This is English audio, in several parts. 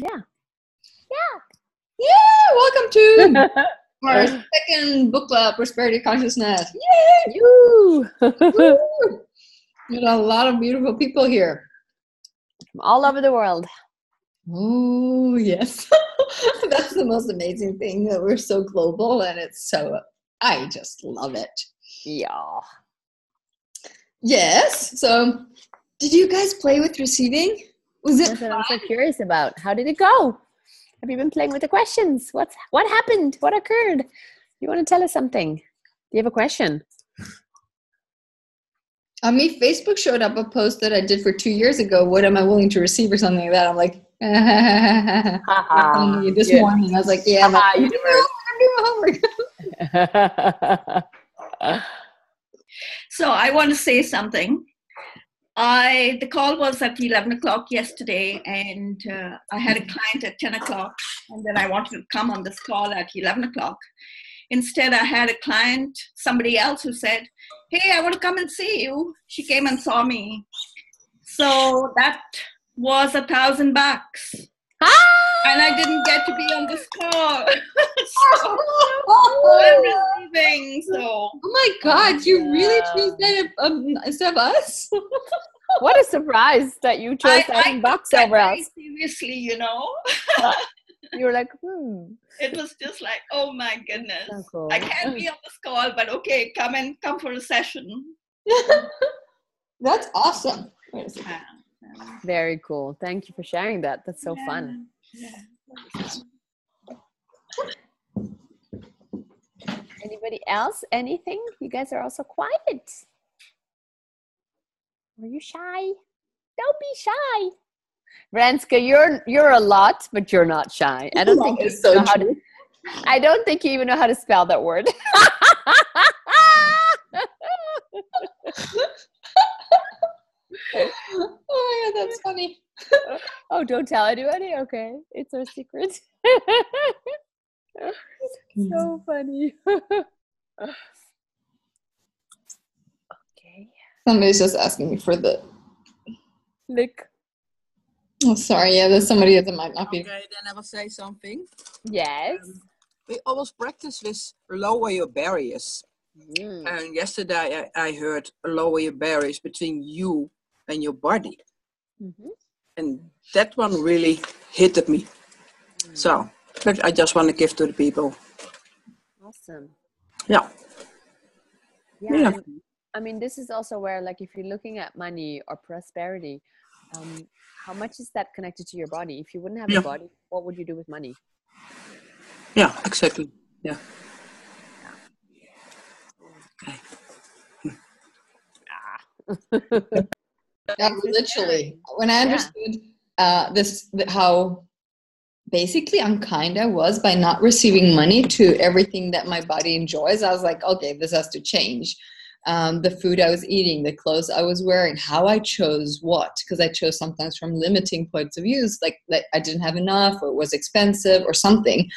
Yeah. Yeah, welcome to our second book club, Prosperity Consciousness. Yay! You. We got a lot of beautiful people here. From all over the world. Oh, yes. That's the most amazing thing, that we're so global, and I just love it. Yeah. Yes. So, did you guys play with receiving? Was it That's what fun? I'm so curious about. How did it go? Have you been playing with the questions? What happened? What occurred? You want to tell us something? Do you have a question? On me, Facebook showed up a post that I did for 2 years ago. What am I willing to receive, or something like that? I'm like, this morning I was like, yeah, I'm doing homework. So I want to say something. The call was at 11 o'clock yesterday, and I had a client at 10 o'clock, and then I wanted to come on this call at 11 o'clock. Instead, I had a client, somebody else, who said, hey, I want to come and see you. She came and saw me. So that was $1,000. And I didn't get to be on this call. So I'm receiving. So. Oh my God, you really choose that instead of us? What a surprise that you chose $1,000 over us. Seriously, You were like, It was just like, oh my goodness. So cool. I can't be on this call, but okay, come for a session. That's awesome. Very cool. Thank you for sharing that. That's so fun. Yeah. Anybody else? Anything? You guys are also quiet. Are you shy? Don't be shy. Ranska, you're a lot, but you're not shy. I don't think I don't think you even know how to spell that word. Oh my God, that's funny. Oh, don't tell anybody? Okay. It's our secret. So funny. Okay. Somebody's just asking me for the... Lick. Oh, sorry. Yeah, there's somebody that might not be... Okay, then I will say something. Yes. We always practice with lower your barriers. And yesterday I heard lower your barriers between you and your body. And that one really hit at me. So I just want to give to the people. Awesome. Yeah. Yeah. I mean, this is also where, like, if you're looking at money or prosperity, how much is that connected to your body? If you wouldn't have a body, what would you do with money? Yeah, exactly. Yeah. Okay. Literally, when I understood how basically unkind I was by not receiving money to everything that my body enjoys, I was like, okay, this has to change. The food I was eating, the clothes I was wearing, how I chose what, because I chose sometimes from limiting points of views, like I didn't have enough, or it was expensive or something.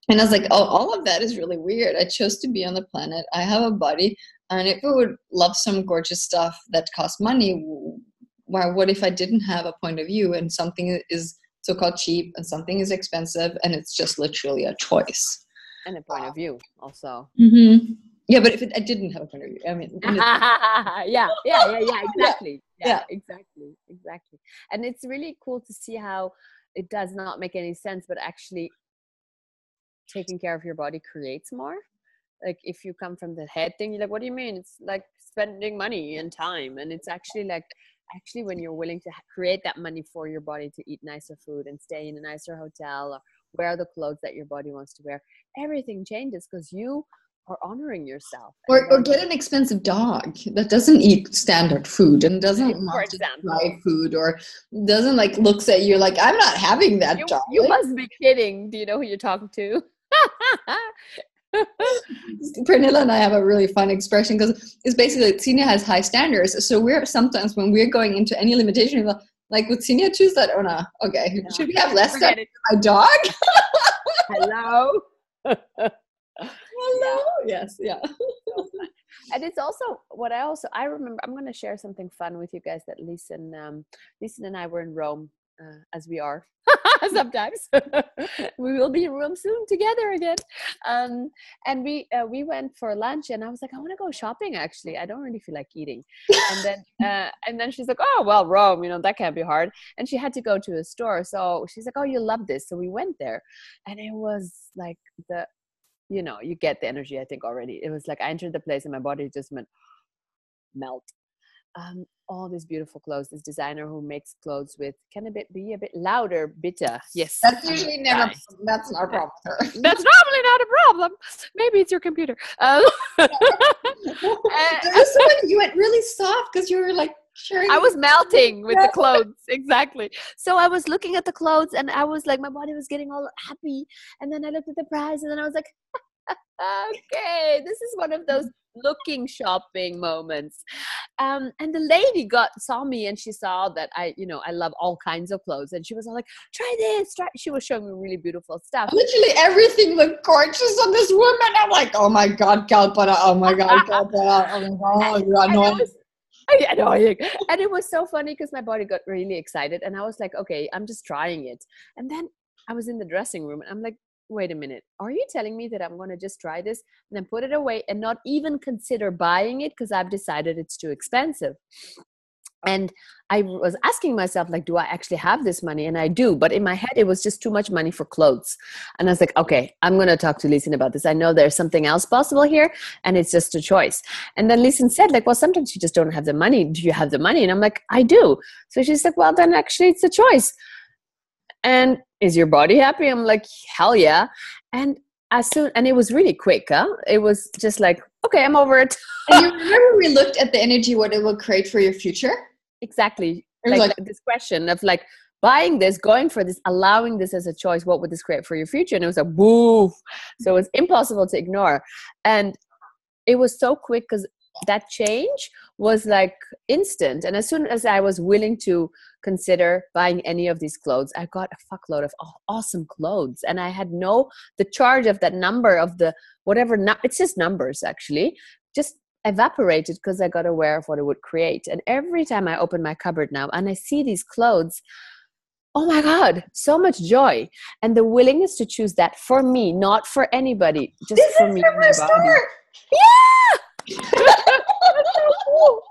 And I was like, oh, all of that is really weird. I chose to be on the planet. I have a body. And if I would love some gorgeous stuff that costs money, what if I didn't have a point of view, and something is so-called cheap and something is expensive, and it's just literally a choice. And a point of view also. Mm-hmm. Yeah, but if I didn't have a point of view, I mean. Yeah, exactly. Yeah, exactly. And it's really cool to see how it does not make any sense, but actually taking care of your body creates more. Like, if you come from the head thing, you're like, what do you mean? It's like spending money and time. And it's actually when you're willing to create that money for your body to eat nicer food and stay in a nicer hotel or wear the clothes that your body wants to wear, everything changes because you are honoring yourself. Or get an expensive dog that doesn't eat standard food and doesn't want to try food, or doesn't looks at you like, I'm not having that dog. You must be kidding. Do you know who you're talking to? Pernilla and I have a really fun expression, because it's basically Xenia has high standards. So we're sometimes, when we're going into any limitation, like, would Xenia choose that or not? Okay, no, should we have less standards for my dog? Hello. Hello. Yes. Yeah. And it's also what I remember. I'm going to share something fun with you guys. That Lisen and I were in Rome as we are sometimes. We will be in room soon together again. And we went for lunch, and I was like, I want to go shopping. Actually, I don't really feel like eating. And then she's like, oh well, Rome, that can't be hard. And she had to go to a store, so she's like, oh, you'll love this. So we went there, and it was like you get the energy, I think, already. It was like I entered the place and my body just went melt. All these beautiful clothes. This designer who makes clothes with, can be a bit louder, bitter. Yes. That's usually never, that's not a problem. That's normally not a problem. Maybe it's your computer. You went really soft because you were like, sure. I was melting with the clothes. Exactly. So I was looking at the clothes and I was like, my body was getting all happy. And then I looked at the price and then I was like, okay, this is one of those looking shopping moments. And the lady saw me and she saw that I love all kinds of clothes. And she was all like, try this. She was showing me really beautiful stuff. Literally everything looked gorgeous on this woman. I'm like, oh my God, Kalpana. Oh my God, Kalpana. Oh my God, you're annoying. Annoying. And it was so funny because my body got really excited and I was like, okay, I'm just trying it. And then I was in the dressing room and I'm like, wait a minute, are you telling me that I'm going to just try this and then put it away and not even consider buying it because I've decided it's too expensive? And I was asking myself, like, do I actually have this money? And I do, but in my head, it was just too much money for clothes. And I was like, okay, I'm going to talk to Lisen about this. I know there's something else possible here and it's just a choice. And then Lisen said, like, well, sometimes you just don't have the money. Do you have the money? And I'm like, I do. So she's like, well, then actually it's a choice. And is your body happy? I'm like, hell yeah. And it was really quick. It was just like, okay, I'm over it. And you remember we looked at the energy, what it will create for your future? Exactly. Like this question of like buying this, going for this, allowing this as a choice. What would this create for your future? And it was like, woo. So it's impossible to ignore. And it was so quick because that change was like instant. And as soon as I was willing to consider buying any of these clothes, I got a fuckload of awesome clothes. And I had the charge of that number of the whatever, it's just numbers actually, just evaporated because I got aware of what it would create. And every time I open my cupboard now and I see these clothes, oh my God, so much joy. And the willingness to choose that for me, not for anybody, just for me and my body. Yeah! That's so cool.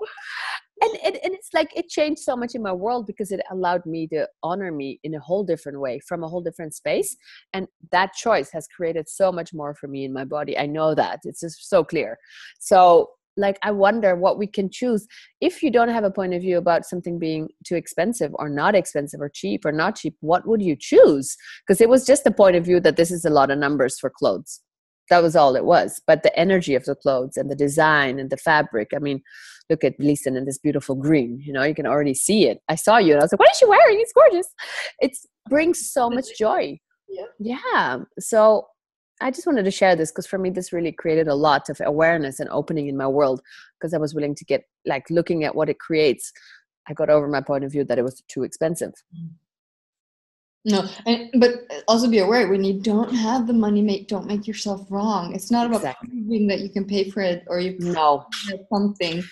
And it's like it changed so much in my world because it allowed me to honor me in a whole different way from a whole different space. And that choice has created so much more for me in my body. I know that. It's just so clear. So like, I wonder what we can choose. If you don't have a point of view about something being too expensive or not expensive or cheap or not cheap, what would you choose? Because it was just the point of view that this is a lot of numbers for clothes. That was all it was. But the energy of the clothes and the design and the fabric, I mean, look at Lisen in this beautiful green, you can already see it. I saw you and I was like, what is she wearing? It's gorgeous. It brings so much joy. Yeah. So I just wanted to share this because for me, this really created a lot of awareness and opening in my world because I was willing to get like looking at what it creates. I got over my point of view that it was too expensive. No, but also be aware when you don't have the money, don't make yourself wrong. It's not about proving that you can pay for it or you something.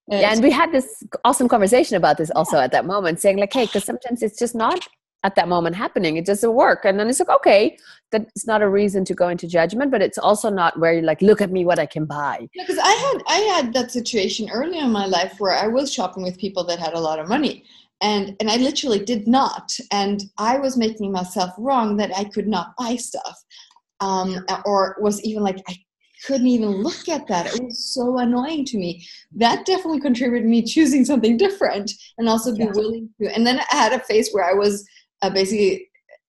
Yeah, and we had this awesome conversation about this also at that moment, saying like, hey, because sometimes it's just not at that moment happening. It doesn't work. And then it's like, okay, that's not a reason to go into judgment, but it's also not where you're like, look at me, what I can buy. Because I had that situation early in my life where I was shopping with people that had a lot of money. And I literally did not. And I was making myself wrong that I could not buy stuff. Or was even like, I couldn't even look at that. It was so annoying to me. That definitely contributed to me choosing something different and also be willing to. And then I had a phase where I was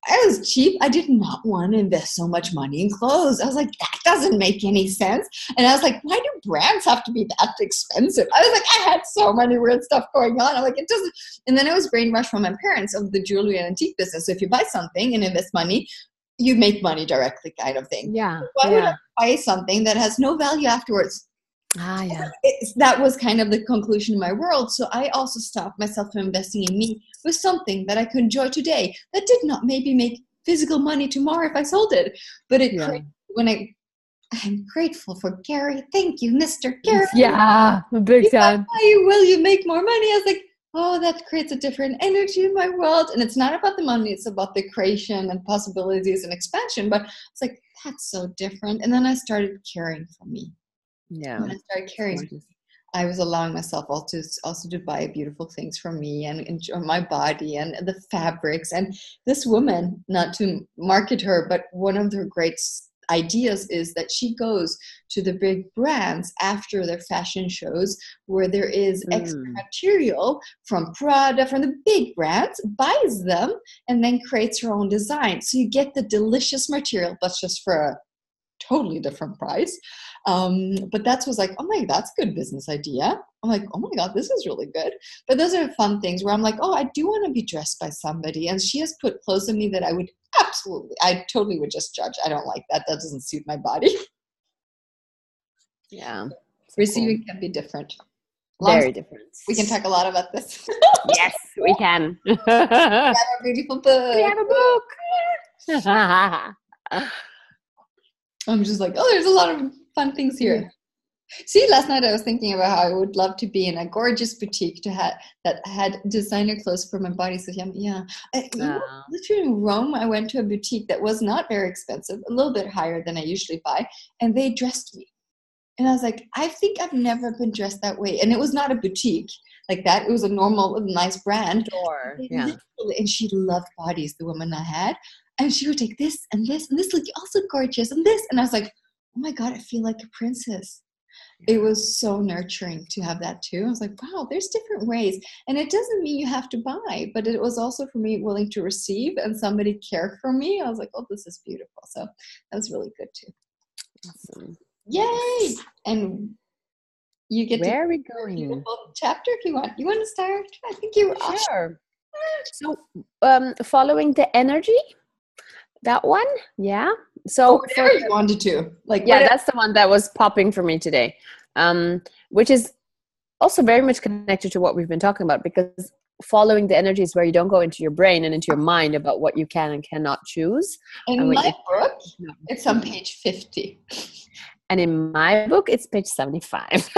I was cheap. I did not want to invest so much money in clothes. I was like, that doesn't make any sense. And I was like, why do brands have to be that expensive? I was like, I had so many weird stuff going on. I'm like, it doesn't. And then I was brainwashed from my parents of the jewelry and antique business. So if you buy something and invest money, you make money directly kind of thing. Yeah. Why would I buy something that has no value afterwards? That was kind of the conclusion in my world. So I also stopped myself from investing in me with something that I could enjoy today that did not maybe make physical money tomorrow if I sold it. But when I'm grateful for Gary. Thank you, Mr. Gary. Yeah, big time. Why will you make more money? I was like, oh, that creates a different energy in my world. And it's not about the money, it's about the creation and possibilities and expansion. But it's like, that's so different. And then I started caring for me. Yeah. When I started caring for me, I was allowing myself also to buy beautiful things for me and enjoy my body and the fabrics. And this woman, not to market her, but one of her great ideas is that she goes to the big brands after their fashion shows where there is extra material from Prada, from the big brands, buys them, and then creates her own design. So you get the delicious material, but just for a totally different price. But that was like, oh my, that's a good business idea. I'm like, oh my God, this is really good. But those are fun things where I'm like, oh, I do want to be dressed by somebody. And she has put clothes on me that I totally would just judge. I don't like that. That doesn't suit my body. Yeah. Receiving can be different. Very different. We can talk a lot about this. Yes, we can. We have a beautiful book. We have a book. I'm just like, oh, there's a lot of fun things here. Yeah. See, last night I was thinking about how I would love to be in a gorgeous boutique that had designer clothes for my body. So yeah. Literally in Rome, I went to a boutique that was not very expensive, a little bit higher than I usually buy, and they dressed me. And I was like, I think I've never been dressed that way. And it was not a boutique like that. It was a normal, nice brand. Sure. Yeah. And she loved bodies, the woman I had. And she would take this and this and this look also gorgeous and this. And I was like, oh my God, I feel like a princess. Yeah. It was so nurturing to have that too. I was like, wow, there's different ways. And it doesn't mean you have to buy, but it was also for me willing to receive and somebody cared for me. I was like, oh, this is beautiful. So that was really good too. Awesome. Yay! And you get where to are we going? Beautiful chapter if you want. You want to start? I think you were sure. So following the energy. That one, yeah. So whatever you wanted to, like, yeah, that's the one that was popping for me today, which is also very much connected to what we've been talking about, because following the energy is where you don't go into your brain and into your mind about what you can and cannot choose. In my book, it's on page 50, and in my book, it's page 75.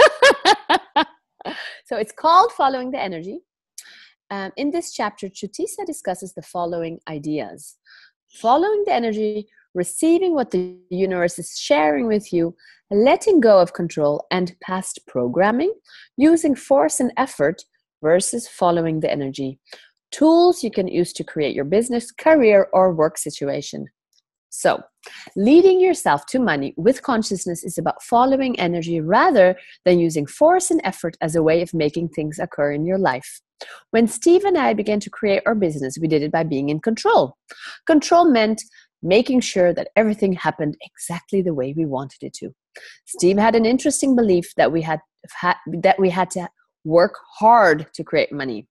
So it's called Following the Energy. In this chapter, Chutisa discusses the following ideas. Following the energy, receiving what the universe is sharing with you, letting go of control and past programming, using force and effort versus following the energy. Tools you can use to create your business, career, or work situation. So, leading yourself to money with consciousness is about following energy rather than using force and effort as a way of making things occur in your life. When Steve and I began to create our business, we did it by being in control. Control meant making sure that everything happened exactly the way we wanted it to. Steve had an interesting belief that we had to work hard to create money.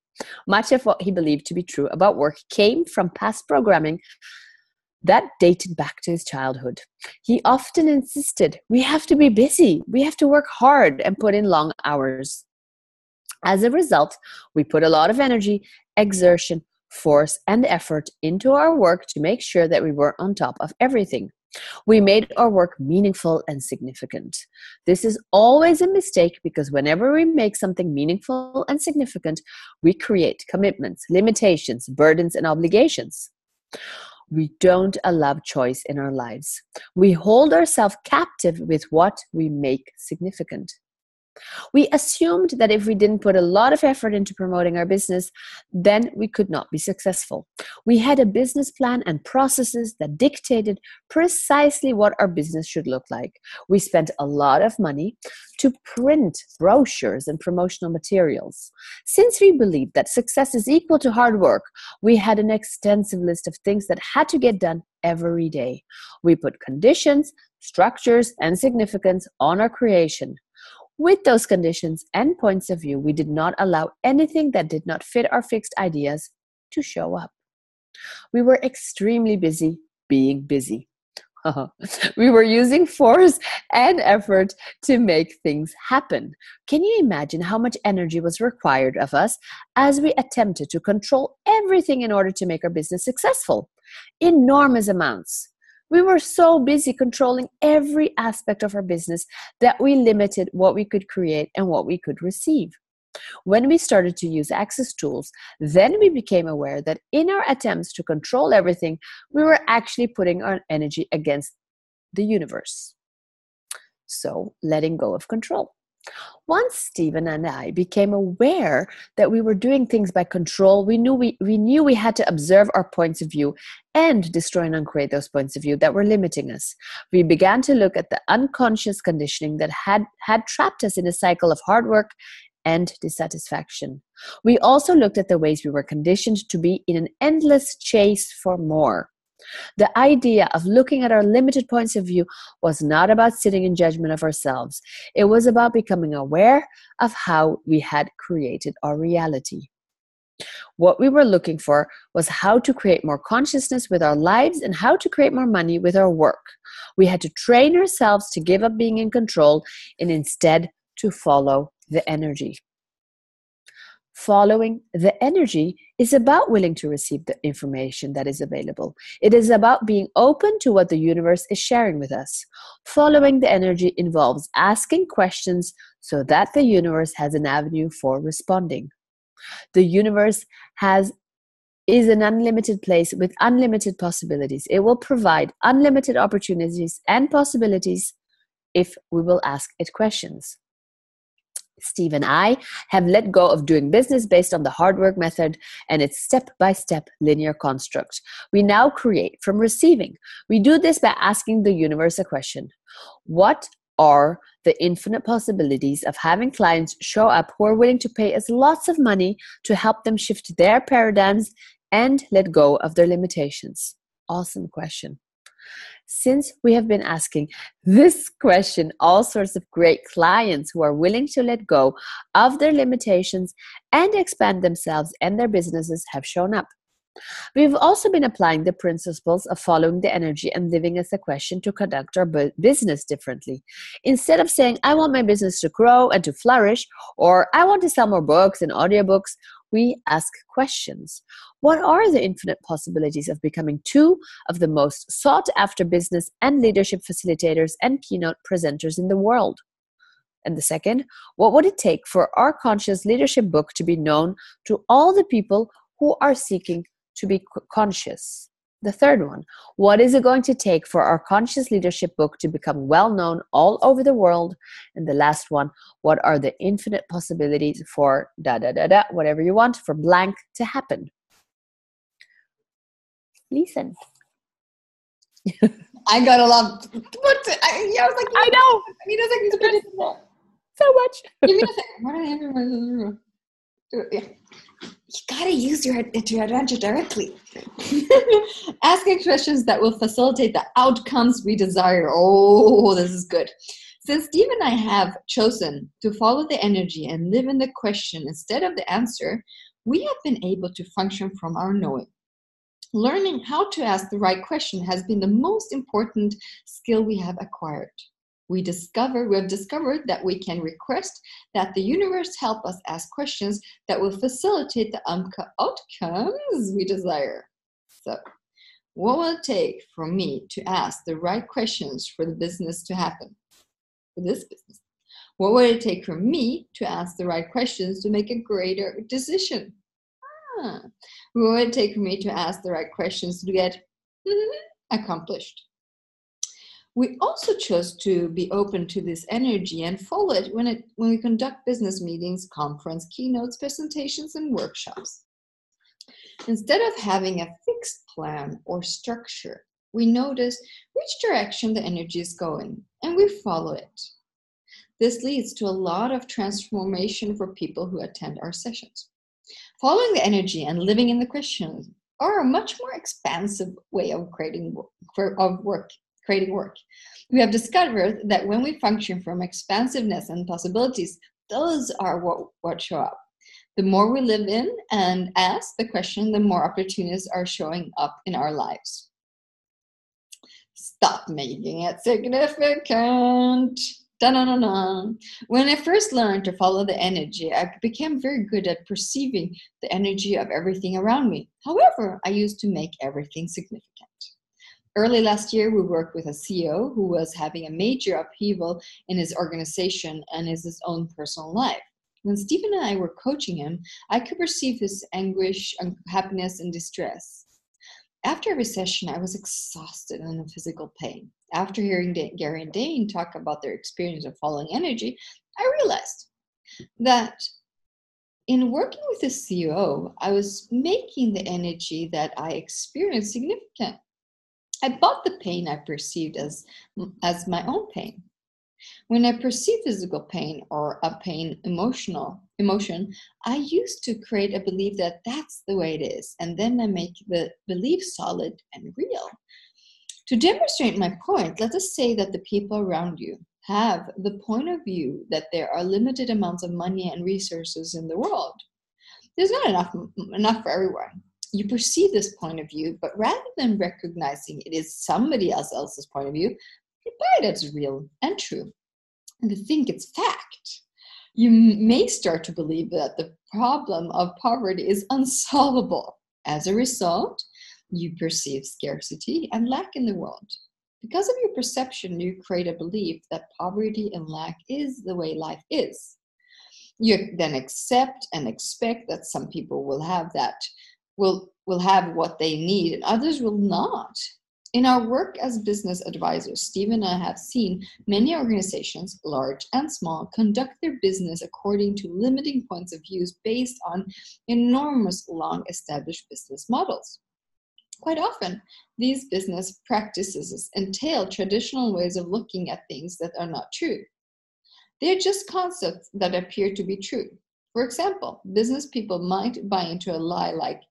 Much of what he believed to be true about work came from past programming that dated back to his childhood. He often insisted, we have to be busy, we have to work hard and put in long hours. As a result, we put a lot of energy, exertion, force, and effort into our work to make sure that we were on top of everything. We made our work meaningful and significant. This is always a mistake because whenever we make something meaningful and significant, we create commitments, limitations, burdens, and obligations. We don't allow choice in our lives. We hold ourselves captive with what we make significant. We assumed that if we didn't put a lot of effort into promoting our business, then we could not be successful. We had a business plan and processes that dictated precisely what our business should look like. We spent a lot of money to print brochures and promotional materials. Since we believed that success is equal to hard work, we had an extensive list of things that had to get done every day. We put conditions, structures, and significance on our creation. With those conditions and points of view, we did not allow anything that did not fit our fixed ideas to show up. We were extremely busy being busy. We were using force and effort to make things happen. Can you imagine how much energy was required of us as we attempted to control everything in order to make our business successful? Enormous amounts. We were so busy controlling every aspect of our business that we limited what we could create and what we could receive. When we started to use access tools, then we became aware that in our attempts to control everything, we were actually putting our energy against the universe. So, letting go of control. Once Stephen and I became aware that we were doing things by control, we knew we had to observe our points of view and destroy and uncreate those points of view that were limiting us. We began to look at the unconscious conditioning that had trapped us in a cycle of hard work and dissatisfaction. We also looked at the ways we were conditioned to be in an endless chase for more. The idea of looking at our limited points of view was not about sitting in judgment of ourselves. It was about becoming aware of how we had created our reality. What we were looking for was how to create more consciousness with our lives and how to create more money with our work. We had to train ourselves to give up being in control and instead to follow the energy. Following the energy is about willing to receive the information that is available. It is about being open to what the universe is sharing with us. Following the energy involves asking questions so that the universe has an avenue for responding. The universe is an unlimited place with unlimited possibilities. It will provide unlimited opportunities and possibilities if we will ask it questions. Steve and I have let go of doing business based on the hard work method and its step-by-step linear construct. We now create from receiving. We do this by asking the universe a question. What are the infinite possibilities of having clients show up who are willing to pay us lots of money to help them shift their paradigms and let go of their limitations? Awesome question. Since we have been asking this question, all sorts of great clients who are willing to let go of their limitations and expand themselves and their businesses have shown up. We've also been applying the principles of following the energy and living as a question to conduct our business differently. Instead of saying, I want my business to grow and to flourish, or I want to sell more books and audiobooks, we ask questions. What are the infinite possibilities of becoming two of the most sought-after business and leadership facilitators and keynote presenters in the world? And the second, what would it take for our conscious leadership book to be known to all the people who are seeking to be conscious? The third one, what is it going to take for our conscious leadership book to become well known all over the world? And the last one, what are the infinite possibilities for whatever you want for blank to happen? Listen. I got a lot. I was like, I know. I need a second to put it in there. So much. Give me a second. What did I have? You gotta use your advantage directly. Asking questions that will facilitate the outcomes we desire. Oh, this is good. Since Steve and I have chosen to follow the energy and live in the question instead of the answer, we have been able to function from our knowing. Learning how to ask the right question has been the most important skill we have acquired. We have discovered that we can request that the universe help us ask questions that will facilitate the outcomes we desire. So, what will it take for me to ask the right questions for the business to happen? For this business. What will it take for me to ask the right questions to make a greater decision? What will it take for me to ask the right questions to get accomplished? We also chose to be open to this energy and follow it when we conduct business meetings, conference, keynotes, presentations, and workshops. Instead of having a fixed plan or structure, we notice which direction the energy is going, and we follow it. This leads to a lot of transformation for people who attend our sessions. Following the energy and living in the question are a much more expansive way of creating work. We have discovered that when we function from expansiveness and possibilities, those are what show up. The more we live in and ask the question, the more opportunities are showing up in our lives. Stop making it significant. Da-na-na-na. When I first learned to follow the energy, I became very good at perceiving the energy of everything around me. However, I used to make everything significant. Early last year, we worked with a CEO who was having a major upheaval in his organization and his own personal life. When Stephen and I were coaching him, I could perceive his anguish, unhappiness, and distress. After every session, I was exhausted and in physical pain. After hearing Gary and Dane talk about their experience of following energy, I realized that in working with the CEO, I was making the energy that I experienced significant. I bought the pain I perceived as my own pain. When I perceive physical pain or a pain emotion, I used to create a belief that that's the way it is, and then I make the belief solid and real. To demonstrate my point, let us say that the people around you have the point of view that there are limited amounts of money and resources in the world. There's not enough for everyone. You perceive this point of view, but rather than recognizing it is somebody else's point of view, you buy it as real and true. And to think it's fact. You may start to believe that the problem of poverty is unsolvable. As a result, you perceive scarcity and lack in the world. Because of your perception, you create a belief that poverty and lack is the way life is. You then accept and expect that some people will have what they need and others will not. In our work as business advisors, Steve and I have seen many organizations, large and small, conduct their business according to limiting points of view based on enormous, long-established business models. Quite often, these business practices entail traditional ways of looking at things that are not true. They are just concepts that appear to be true. For example, business people might buy into a lie like,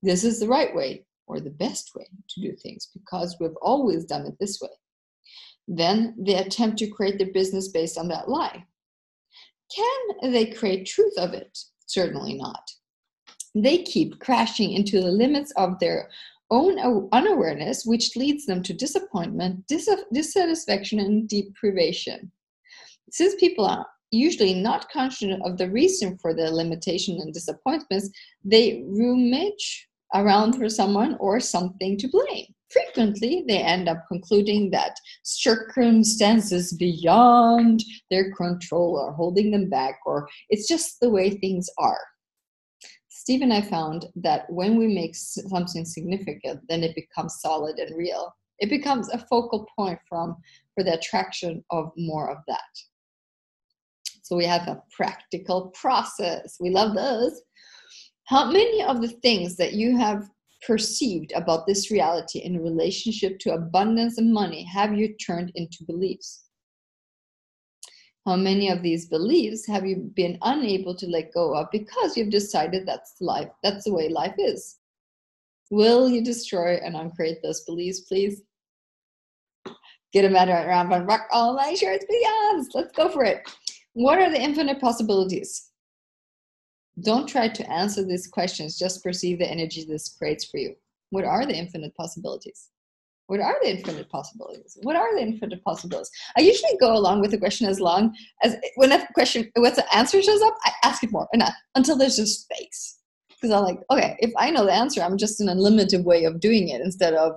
this is the right way or the best way to do things because we've always done it this way. Then they attempt to create their business based on that lie. Can they create truth of it? Certainly not. They keep crashing into the limits of their own unawareness, which leads them to disappointment, dissatisfaction, and deprivation. Since people are usually not conscious of the reason for their limitation and disappointments, they rummage around for someone or something to blame. Frequently, they end up concluding that circumstances beyond their control are holding them back, or it's just the way things are. Steve and I found that when we make something significant, then it becomes solid and real. It becomes a focal point for the attraction of more of that. So we have a practical process. We love those. How many of the things that you have perceived about this reality in relationship to abundance and money have you turned into beliefs? How many of these beliefs have you been unable to let go of because you've decided that's the way life is? Will you destroy and uncreate those beliefs, please? Get them out around and rock all my shirts beyond. Let's go for it. What are the infinite possibilities? Don't try to answer these questions. Just perceive the energy this creates for you. What are the infinite possibilities? What are the infinite possibilities? What are the infinite possibilities? I usually go along with the question as long as when the answer shows up, I ask it more until there's just space. Because I'm like, okay, if I know the answer, I'm just in a limited way of doing it instead of,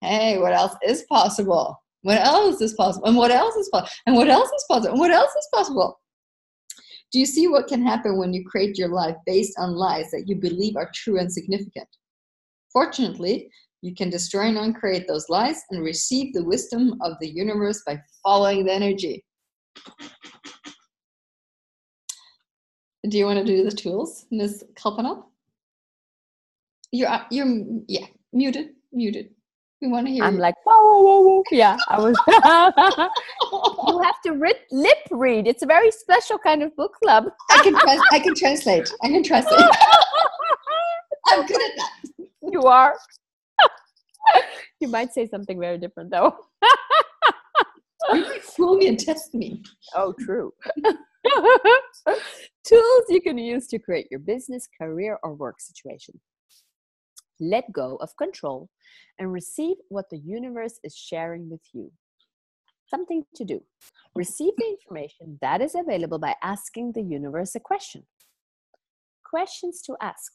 hey, what else is possible? What else is possible? And what else is possible? And what else is possible? And what else is possible? Do you see what can happen when you create your life based on lies that you believe are true and significant? Fortunately, you can destroy and uncreate those lies and receive the wisdom of the universe by following the energy. Do you want to do the tools, Ms. Kalpana? You're muted. We want to hear I'm you. like, whoa. Yeah, I was. You have to lip read. It's a very special kind of book club. I can translate. I'm good at that. You are. You might say something very different, though. You might fool me and test me. Oh, true. Tools you can use to create your business, career, or work situation. Let go of control and receive what the universe is sharing with you. Something to do. Receive the information that is available by asking the universe a question. Questions to ask.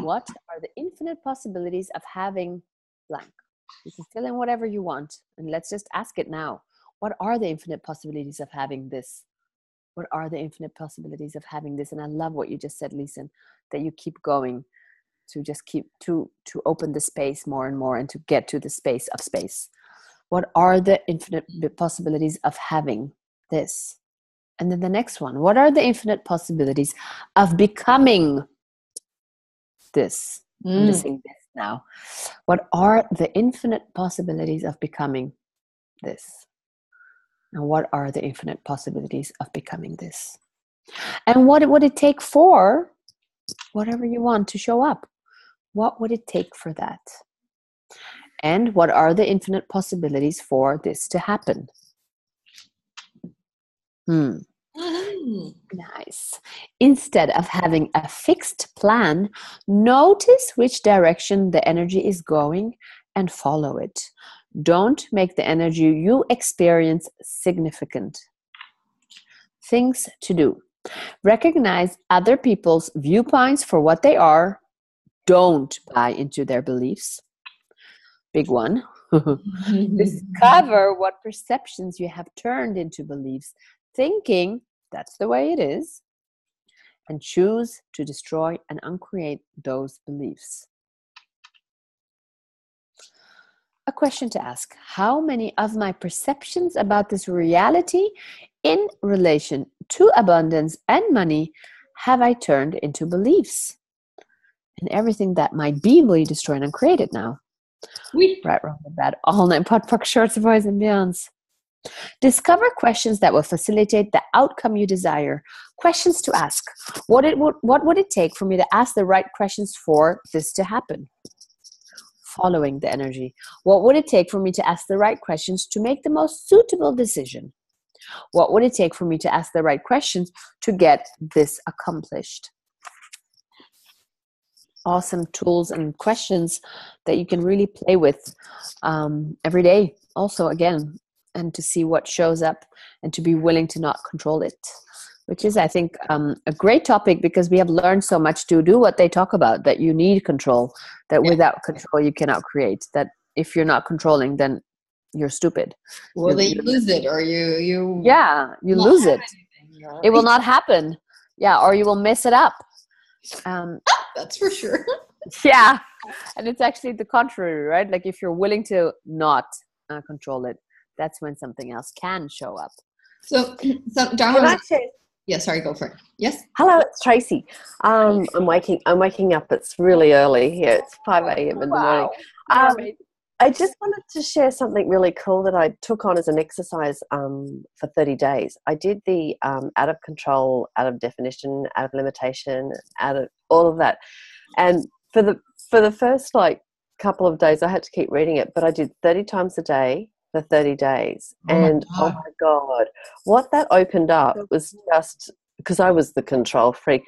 What are the infinite possibilities of having blank? You can fill in whatever you want, and let's just ask it now. What are the infinite possibilities of having this? What are the infinite possibilities of having this? And I love what you just said, Lisen, that you keep going to just keep to open the space more and more and to get to the space of space. What are the infinite possibilities of having this? And then the next one, what are the infinite possibilities of becoming this? I'm missing this now. What are the infinite possibilities of becoming this? And what are the infinite possibilities of becoming this? And what would it take for whatever you want to show up? What would it take for that? And what are the infinite possibilities for this to happen? Nice. Instead of having a fixed plan, notice which direction the energy is going and follow it. Don't make the energy you experience significant. Things to do. Recognize other people's viewpoints for what they are. Don't buy into their beliefs. Big one. Discover what perceptions you have turned into beliefs, thinking that's the way it is, and choose to destroy and uncreate those beliefs. A question to ask: how many of my perceptions about this reality in relation to abundance and money have I turned into beliefs? And everything that might be will you destroy and uncreate it now. Right, wrong, and bad. All night podpoc, shorts, boys and beyonds. Discover questions that will facilitate the outcome you desire. Questions to ask. What would it take for me to ask the right questions for this to happen? Following the energy. What would it take for me to ask the right questions to make the most suitable decision? What would it take for me to ask the right questions to get this accomplished? Awesome tools and questions that you can really play with every day. Also, again, and to see what shows up and to be willing to not control it, which is, I think, a great topic because we have learned so much to do what they talk about, that you need control, that without control you cannot create, that if you're not controlling, then you're stupid. Well, they lose it, or you lose it. Anything, right? It will not happen. Yeah, or you will mess it up. That's for sure. Yeah, and it's actually the contrary, right? Like if you're willing to not control it, that's when something else can show up. So Dharma, sorry, go for it. Yes. Hello, it's Tracy. I'm waking up. It's really early here. It's 5 a.m. in the morning. I just wanted to share something really cool that I took on as an exercise for 30 days. I did the out of control, out of definition, out of limitation, out of all of that. And for the first couple of days, I had to keep reading it, but I did 30 times a day for 30 days. Oh my God, what that opened up was just, because I was the control freak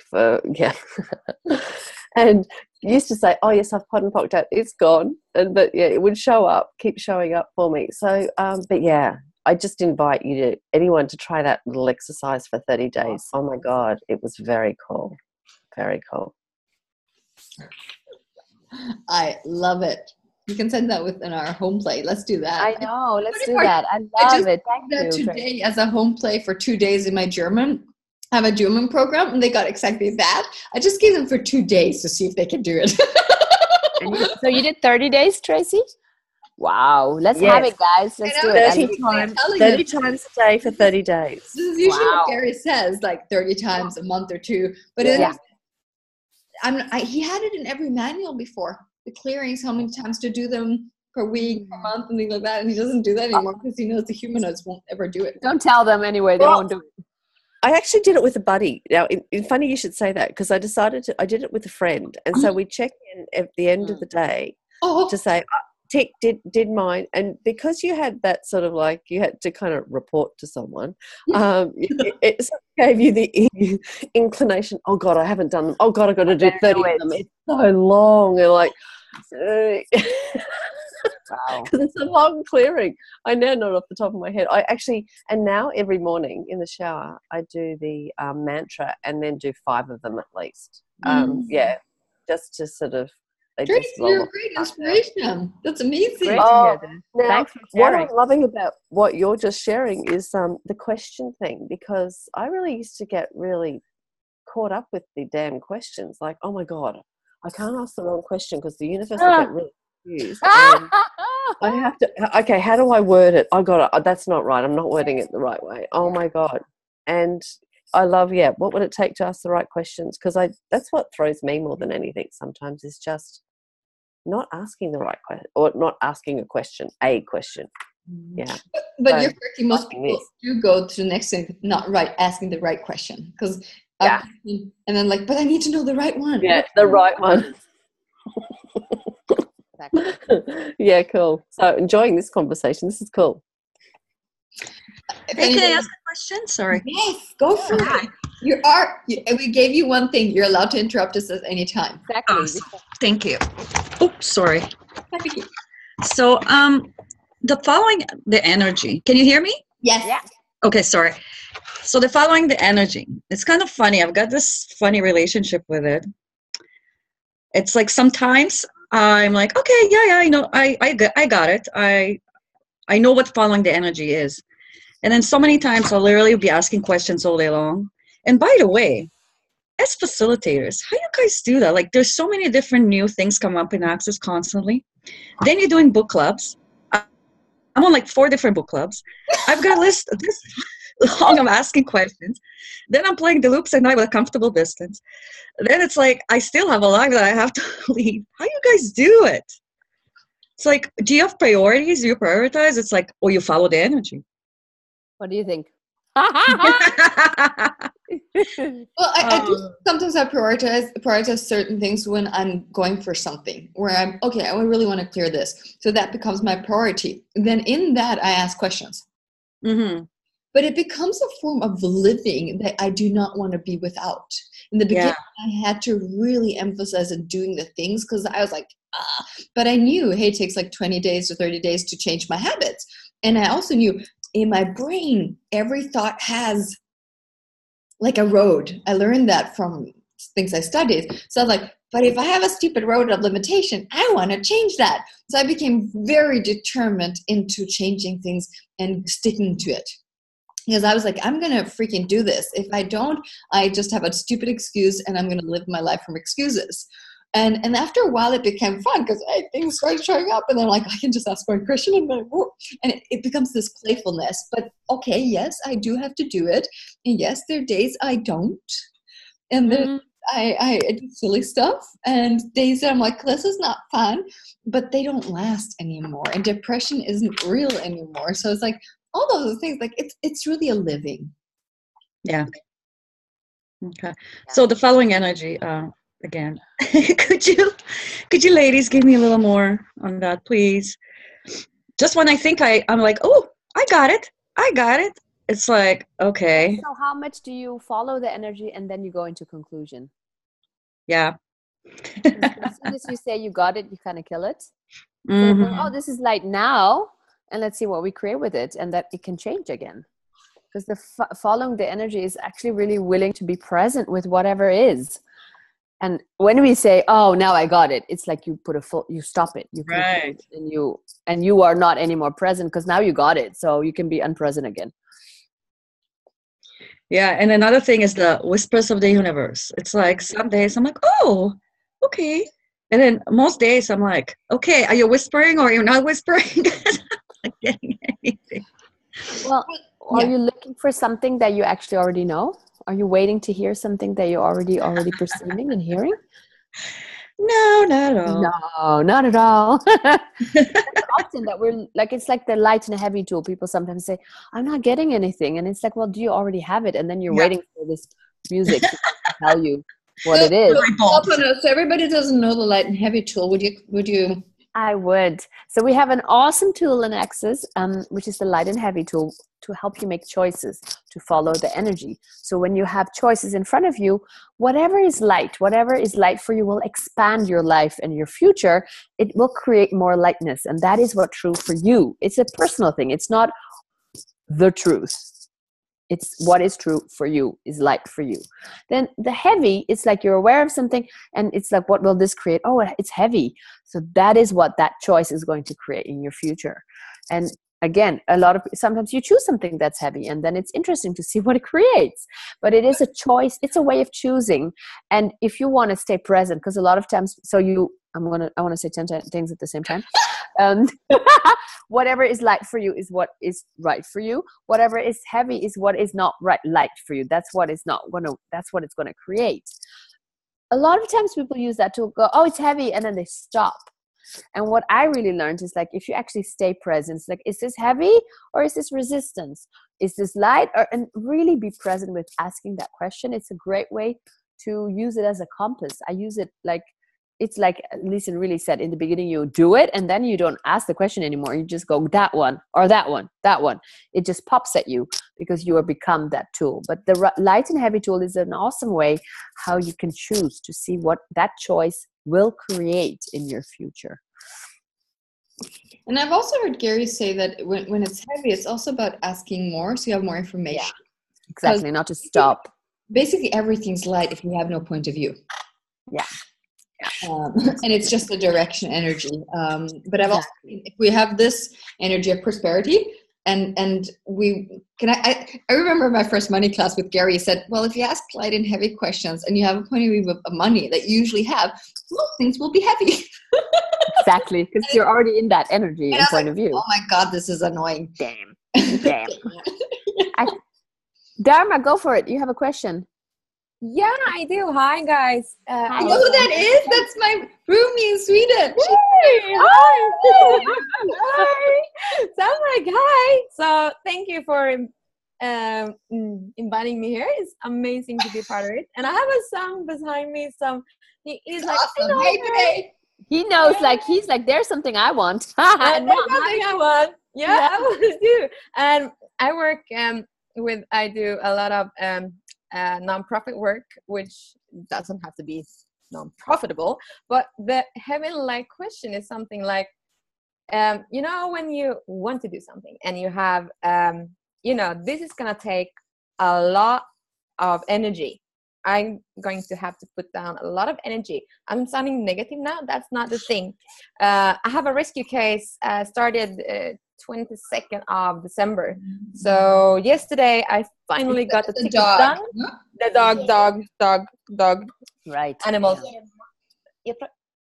and used to say, oh yes, I've pod and pocked out, it's gone. But it would keep showing up for me. So, but yeah, I just invite anyone to try that little exercise for 30 days. Oh my God, it was very cool. Very cool. I love it. You can send that within our home play. Let's do that. I know. Let's do that. I love it. Thank you. Today as a home play for 2 days in my German. I have a German program, and they got exactly that. I just gave them for 2 days to see if they could do it. So you did 30 days, Tracy? Wow. Let's have it, guys. Let's do it. 30 times a day for 30 days. This is usually what Gary says, 30 times a month or two. But he had it in every manual before. The clearings, how many times to do them per week, per month, and things like that. And he doesn't do that anymore because he knows the humanoids won't ever do it. Don't tell them anyway. They won't do it. I actually did it with a buddy. Now, funny you should say that, because I did it with a friend. And so we check in at the end of the day to say, Tick, did mine. And because you had that sort of you had to kind of report to someone, it sort of gave you the inclination, oh God, I haven't done them. Oh God, I've got to do 30 of them. It's so long. And wow. Because it's a long clearing. I now know it off the top of my head. And now every morning in the shower, I do the mantra and then do 5 of them at least. Just to sort of they Tracy, just roll you're a off great the back. inspiration. That's amazing. Great to Oh, hear that. now, Thanks for what sharing. I'm loving about what you're just sharing is the question thing, because I really used to get really caught up with the damn questions. Like, oh my God, I can't ask the wrong question because the universe will get really confused. And I have to, okay, how do I word it? I got it. That's not right. I'm not wording it the right way. Oh my God. And I love, what would it take to ask the right questions? Because that's what throws me more than anything sometimes, is just not asking the right question, or not asking a question. Yeah. But So, you're correct. Most people do go to the next thing, not right, asking the right question. Because and then like, but I need to know the right one. Yeah, the right one. Yeah, cool. So enjoying this conversation. This is cool. Hey, can I ask a question? Sorry. Yes, go for it. We gave you one thing. You're allowed to interrupt us at any time. Exactly. Awesome. Thank you. Oops, sorry. So, the following the energy. Can you hear me? Yes. Yeah. Okay, sorry. So the following the energy. It's kind of funny. I've got this funny relationship with it. It's like sometimes I'm like, okay, yeah, I know, I got it. I know what following the energy is. And then so many times I'll literally be asking questions all day long. And by the way, as facilitators, how you guys do that? Like, there's so many different new things come up in Access constantly. Then you're doing book clubs. I'm on like 4 different book clubs. I've got a list this long of asking questions. Then I'm playing the loops at night with a comfortable distance. Then it's like I still have a life that I have to lead. How you guys do it? It's like, do you have priorities? Do you prioritize? It's like, or you follow the energy. What do you think? Well, I do sometimes I prioritize certain things when I'm going for something where I'm okay. I really want to clear this, so that becomes my priority. Then in that, I ask questions. Mm-hmm. But it becomes a form of living that I do not want to be without. In the beginning, I had to really emphasize on doing the things because I was like, but I knew, hey, it takes like 20 days to 30 days to change my habits. And I also knew in my brain, every thought has like a road. I learned that from things I studied. So I was like, but if I have a stupid road of limitation, I want to change that. So I became very determined into changing things and sticking to it. Because I was like, I'm going to freaking do this. If I don't, I just have a stupid excuse and I'm going to live my life from excuses. And after a while, it became fun because things started showing up, and then like I can just ask one question, and then it becomes this playfulness. But okay, yes, I do have to do it, and yes, there are days I don't, and then I do silly stuff, and days that I'm like, this is not fun, but they don't last anymore, and depression isn't real anymore. So it's like all those things, like it's really a living. Yeah. Okay. So the following energy. Again, could you ladies give me a little more on that, please? Just when I think I'm like, oh, I got it. It's like, okay. So how much do you follow the energy and then you go into conclusion? Yeah. As soon as you say you got it, you kind of kill it. Mm-hmm. So, this is light now, and let's see what we create with it, and that it can change again. Because the following the energy is actually really willing to be present with whatever is. And when we say, "Oh, now I got it," it's like you stop it, you right, and you are not anymore present because now you got it, so you can be unpresent again. Yeah, and another thing is the whispers of the universe. It's like some days I'm like, "Oh, okay," and then most days I'm like, "Okay, are you whispering or are you not whispering?" I'm not getting anything. Well, are you looking for something that you actually already know? Are you waiting to hear something that you're already perceiving and hearing? No, not at all. No, not at all. That's often that we're like, it's like the light and heavy tool. People sometimes say, I'm not getting anything. And it's like, well, do you already have it? And then you're waiting for this music to tell you what it is. So everybody doesn't know the light and heavy tool. Would you? I would. So we have an awesome tool in Access, which is the light and heavy tool, to help you make choices, to follow the energy. So when you have choices in front of you, whatever is light for you will expand your life and your future. It will create more lightness. And that is what's true for you. It's a personal thing. It's not the truth. It's what is true for you, is light for you. Then the heavy, it's like you're aware of something and it's like, what will this create? Oh, it's heavy. So that is what that choice is going to create in your future. And again, sometimes you choose something that's heavy and then it's interesting to see what it creates. But it is a choice. It's a way of choosing. And if you want to stay present, because a lot of times, I want to say 10 things at the same time. Whatever is light for you is what is right for you. Whatever is heavy is what is not light for you. That's what it's going to create. A lot of times people use that to go, oh, it's heavy, and then they stop. And what I really learned is, like, if you actually stay present, it's like, is this heavy or is this resistance? Is this light? And really be present with asking that question. It's a great way to use it as a compass. I use it like, it's like Lisen really said in the beginning, you do it and then you don't ask the question anymore. You just go that one or that one, that one. It just pops at you because you have become that tool. But the light and heavy tool is an awesome way how you can choose to see what that choice will create in your future. And I've also heard Gary say that when it's heavy, it's also about asking more, so you have more information. Yeah, exactly, not to stop. Basically, everything's light if you have no point of view. Yeah. And it's just a direction energy. But I've also seen, if we have this energy of prosperity, and I remember my first money class with Gary said, well, if you ask light and heavy questions and you have a point of view of money that you usually have, most things will be heavy. Exactly, because you're already in that energy and point of view. Oh my God, this is annoying. Damn. Dharma, go for it. You have a question. Yeah, I do. Hi, guys. I know who that is. That's my roomie in Sweden. Hi. Hi. So I'm like, hi. So thank you for inviting me here. It's amazing to be part of it. And I have a son behind me. So he's like, awesome. Hey. He knows, like, he's like, there's something I want. There's something I want. Yeah, I want to do. And I work I do a lot of nonprofit work, which doesn't have to be non-profitable, but the heavy light question is something like, when you want to do something and you have, this is going to take a lot of energy. I'm going to have to put down a lot of energy. I'm sounding negative now. That's not the thing. I have a rescue case started 22nd of December. So yesterday I finally got the ticket done. The dog. Right. Animals. Yeah.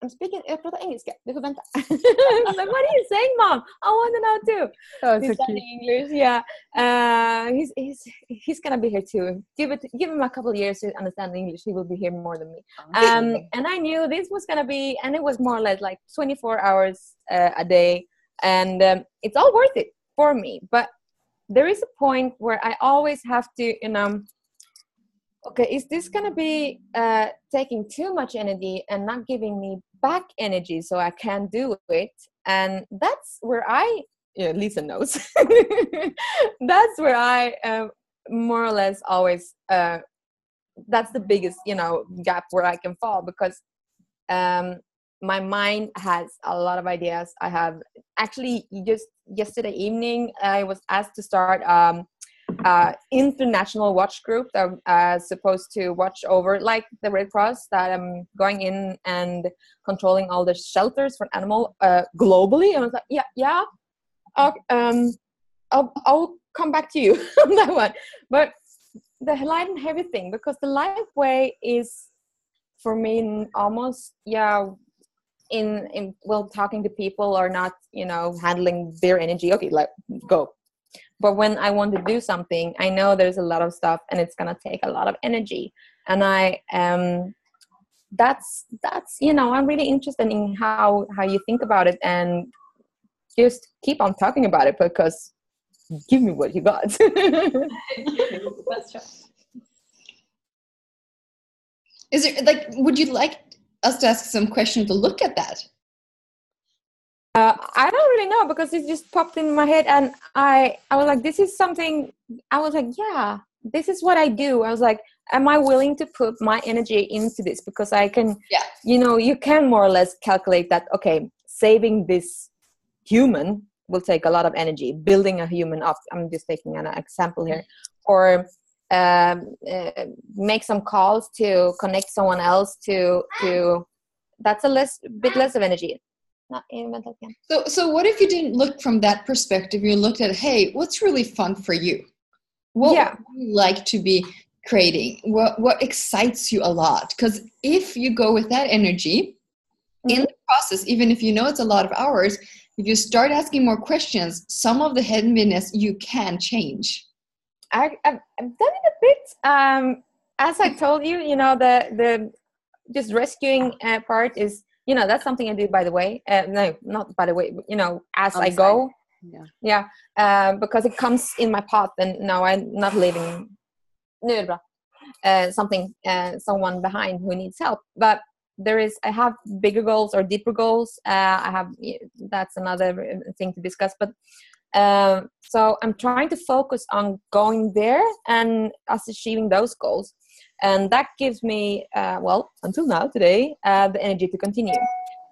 I'm speaking, jag pratar engelska. Du får vänta. I'm like, what are you saying, Mom? I want to know too. Oh, he's studying English. Yeah. He's gonna be here too. Give him a couple of years to understand English. He will be here more than me. And I knew this was gonna be, and it was more or less like 24 hours a day. And it's all worth it for me. But there is a point where I always have to, okay, is this going to be taking too much energy and not giving me back energy so I can do it? And that's where Lisa knows. That's where I more or less always, that's the biggest, gap where I can fall, because my mind has a lot of ideas. I have actually just yesterday evening, I was asked to start international watch group that I'm supposed to watch over, like the Red Cross, that I'm going in and controlling all the shelters for animal globally. And I was like, yeah, I'll come back to you on that one. But the light and heavy thing, because the light way is for me almost in talking to people or not, handling their energy. Okay, like go. But when I want to do something, I know there's a lot of stuff and it's gonna take a lot of energy. And that's I'm really interested in how you think about it, and just keep on talking about it, because give me what you got. Is it would you like us to ask some questions to look at that? I don't really know, because it just popped in my head, and I was like, this is something. I was like, yeah, this is what I do. I was like, am I willing to put my energy into this? Because I can, you can more or less calculate that, okay, saving this human will take a lot of energy. Building a human up, I'm just taking an example here, or make some calls to connect someone else to that's a bit less of energy. Not in mental camp. So what if you didn't look from that perspective? You looked at, hey, what's really fun for you? What would you like to be creating? What excites you a lot? Because if you go with that energy in the process, even if you know it's a lot of hours, if you start asking more questions, some of the heaviness you can change. I've done it a bit. As I told you, the just rescuing part is, that's something I do by the way. No, not by the way, as I go. Yeah. Because it comes in my path, and no, I'm not leaving someone behind who needs help. But I have bigger goals or deeper goals. That's another thing to discuss. But so I'm trying to focus on going there and us achieving those goals. And that gives me, until now, today, the energy to continue.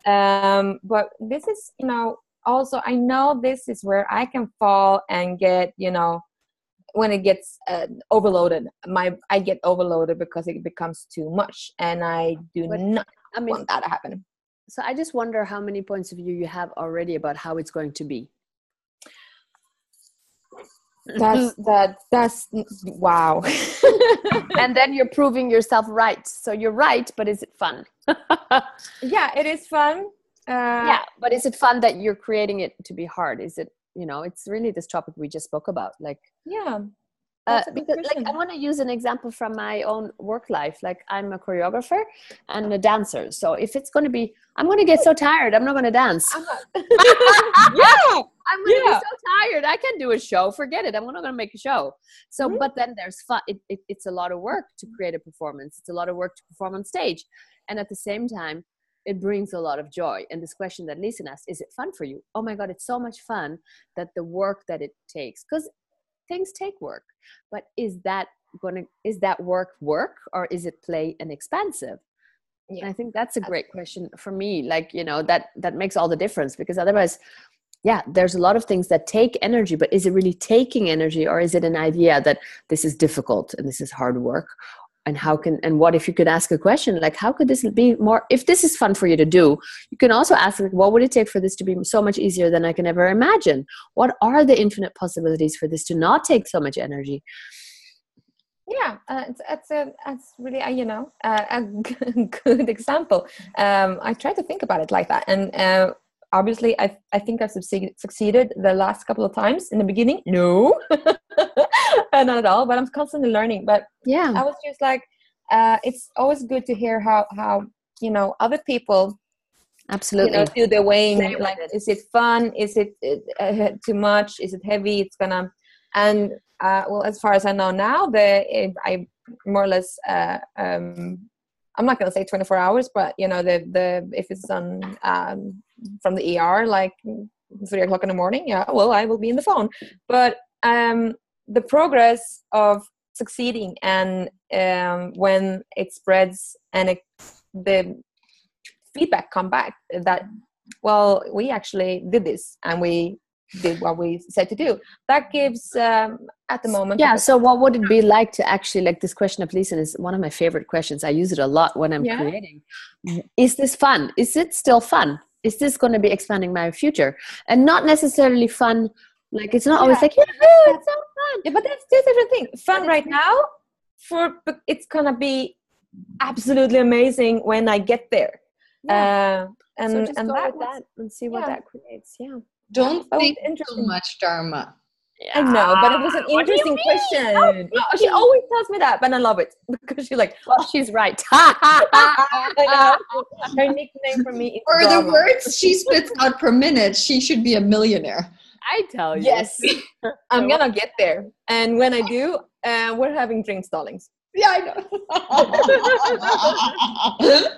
But this is, also, I know this is where I can fall and get, when it gets overloaded, I get overloaded because it becomes too much. And I not want that to happen. So I just wonder how many points of view you have already about how it's going to be. That's wow. And then you're proving yourself right. So you're right, but is it fun? Yeah, it is fun. But is it fun that you're creating it to be hard? Is it, it's really this topic we just spoke about. Like, because I want to use an example from my own work life. Like, I'm a choreographer and a dancer. So if it's going to be, I'm going to get so tired, I'm not going to dance. I'm going to be so tired. I can't do a show. Forget it. I'm not going to make a show. So, but then there's fun. It's a lot of work to create a performance. It's a lot of work to perform on stage. And at the same time, it brings a lot of joy. And this question that Lisen asked, is it fun for you? Oh my God, it's so much fun that the work that it takes, because things take work, but is that work or is it play and expansive? Yeah. And I think that's a great question for me. Like, that makes all the difference, because otherwise, there's a lot of things that take energy, but is it really taking energy, or is it an idea that this is difficult and this is hard work? And what if you could ask a question like, how could this be more, if this is fun for you to do, you can also ask, like, what would it take for this to be so much easier than I can ever imagine? What are the infinite possibilities for this to not take so much energy? Yeah, it's really, a good example. I try to think about it like that. And obviously, I think I've succeeded the last couple of times. In the beginning, no. Not at all, but I'm constantly learning. But I was just like, it's always good to hear how other people absolutely do the weighing. Like, is it fun? Is it too much? Is it heavy? It's gonna, and as far as I know now, I more or less I'm not gonna say 24 hours, but if it's on from the ER, like 3 o'clock in the morning, I will be in the phone. But the progress of succeeding and when it spreads and the feedback come back that, we actually did this and we did what we said to do, that gives at the moment. So what would it be like to actually, like, this question of Lisen is one of my favorite questions. I use it a lot when I'm creating. Is this fun? Is it still fun? Is this going to be expanding my future? And not necessarily fun, like, it's not always like, it's so fun. Yeah, but that's two different things. Fun right now, it's going to be absolutely amazing when I get there. And so just go with that and see what that creates. Don't think too much, Dharma. I know, but it was an interesting question. No, she always tells me that, but I love it because she's like, she's right. I know. Her nickname for me is For the words she spits out per minute, she should be a millionaire. I tell you. Yes, I'm gonna get there, and when I do, we're having drinks, darlings. Yeah, I know. But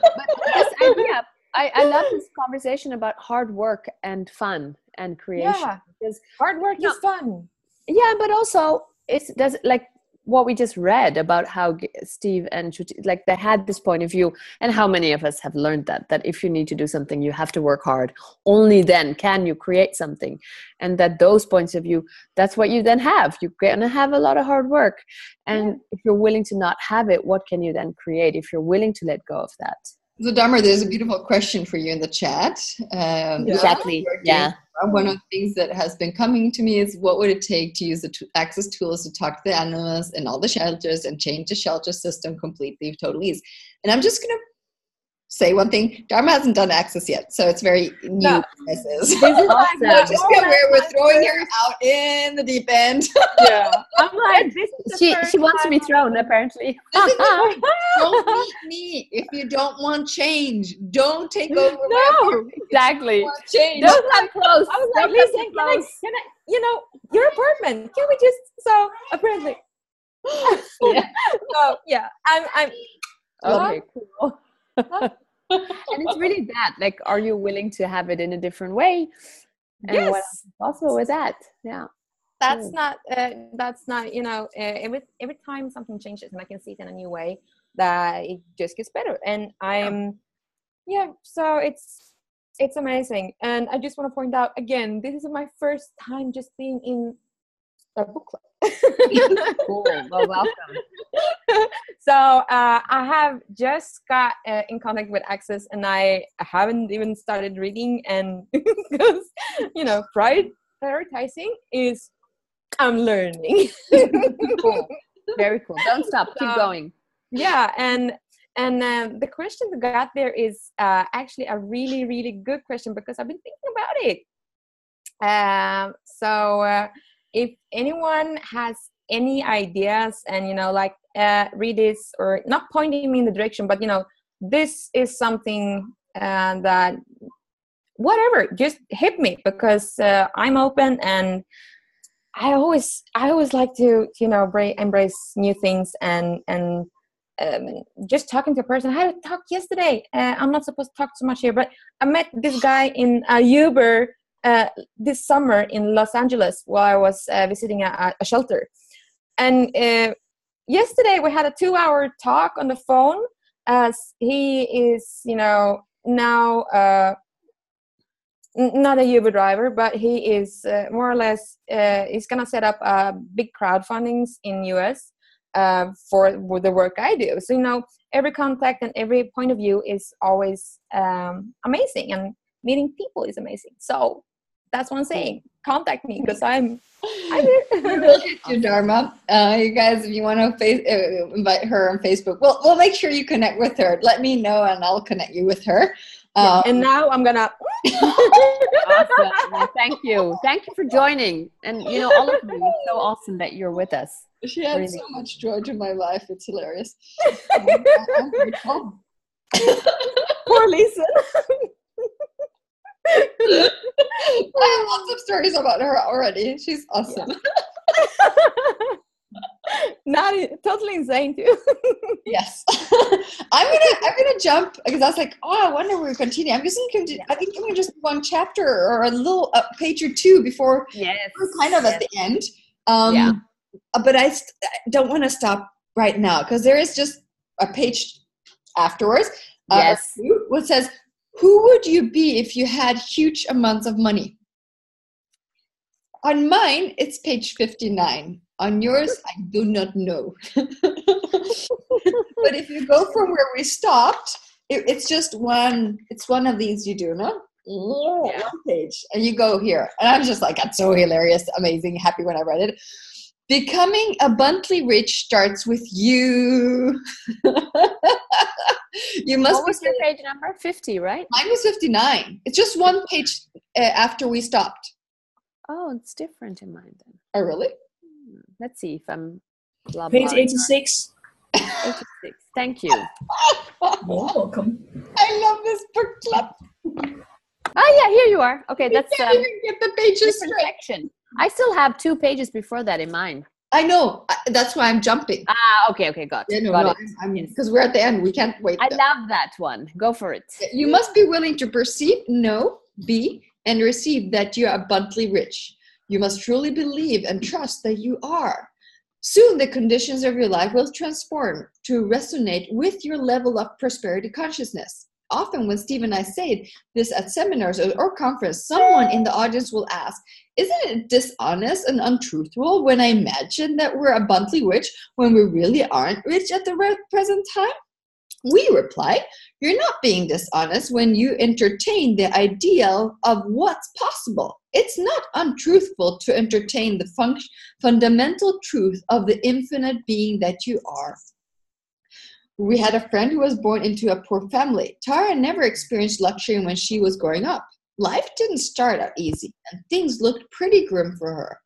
this idea, I love this conversation about hard work and fun and creation. Yeah, because hard work is fun. Yeah, but also what we just read about how Steve and Shruti, like they had this point of view, and how many of us have learned that if you need to do something, you have to work hard. Only then can you create something. And that those points of view, that's what you then have. You're going to have a lot of hard work. And if you're willing to not have it, what can you then create if you're willing to let go of that? So Dharma, there's a beautiful question for you in the chat. Exactly. Yeah. One of the things that has been coming to me is, what would it take to use the access tools to talk to the animals in all the shelters and change the shelter system completely, totally? And I'm just going to say one thing. Dharma hasn't done access yet, so it's very new. No. This is awesome. Just be aware, we're throwing her out in the deep end. Yeah, I'm like, this is She wants to be thrown, apparently. Don't meet me if you don't want change. Don't take over. No, exactly. Change. Don't come close. I was like, listen, can I, you know, your apartment, can we just, so apparently. Yeah. So yeah, I'm okay, cool. And it's really that, like, are you willing to have it in a different way? And Yes. what else is possible with that? Yeah. that's not you know, every time something changes and I can see it in a new way, that it just gets better. And so it's amazing. And I just want to point out again, this is my first time just being in a book club. Cool. Well, welcome. So I have just got in contact with Access, and I haven't even started reading, and because, you know, prioritizing is, I'm learning. Cool. Very cool. Don't stop. Keep going. Yeah, and the question we got there is actually a really, really good question, because I've been thinking about it. So if anyone has any ideas, and, you know, like read this, or not pointing me in the direction, but, you know, this is something that, whatever, just hit me, because I'm open, and I always like to, you know, embrace new things, and just talking to a person. I had a talk yesterday. I'm not supposed to talk too much here, but I met this guy in Uber this summer in Los Angeles while I was visiting a shelter. And yesterday we had a 2-hour talk on the phone, as he is, you know, now not a Uber driver, but he is more or less, he's going to set up big crowdfundings in US for the work I do. So, you know, every contact and every point of view is always amazing, and meeting people is amazing. So that's what I'm saying. Contact me, because I'm We'll hit you, Dharma. You guys, if you want to invite her on Facebook, we'll make sure you connect with her. Let me know, and I'll connect you with her. And now I'm gonna. Awesome. Thank you for joining. And, you know, all of you, it's so awesome that you're with us. She adds Really. so much joy to my life. It's hilarious. I'm grateful. Poor Lisen. I have lots of stories about her already. She's awesome. Not totally insane too. Yes. I'm gonna jump, because I was like, oh, I wonder where we continue. I'm just gonna continue. I think I'm gonna just one chapter or a little page or two before we're kind of at the end. But I don't want to stop right now, because there is just a page afterwards. Which says, who would you be if you had huge amounts of money? On mine, it's page 59. On yours, I do not know. But if you go from where we stopped, it's just one. It's one of these you do, no? One page. And you go here. And I'm just like, that's so hilarious, amazing, happy when I read it. Becoming abundantly rich starts with you. You must. What was your page number? 50, right? Mine was 59. It's just one page after we stopped. Oh, it's different in mine then. Oh, really? Let's see if I'm. Page 86. 86. Thank you. You're welcome. I love this book club. Oh yeah, here you are. Okay, that's can't even get the pages different straight. section. I still have 2 pages before that in mine. I know. That's why I'm jumping. Okay, got it. Because we're at the end. We can't wait. I love that one. Go for it. You must be willing to perceive, know, be, and receive that you are abundantly rich. You must truly believe and trust that you are. Soon the conditions of your life will transform to resonate with your level of prosperity consciousness. Often when Steve and I say this at seminars or conference, someone in the audience will ask, isn't it dishonest and untruthful when I imagine that we're abundantly rich when we really aren't rich at the present time? We reply, you're not being dishonest when you entertain the ideal of what's possible. It's not untruthful to entertain the fundamental truth of the infinite being that you are. We had a friend who was born into a poor family. Tara never experienced luxury when she was growing up. Life didn't start out easy, and things looked pretty grim for her.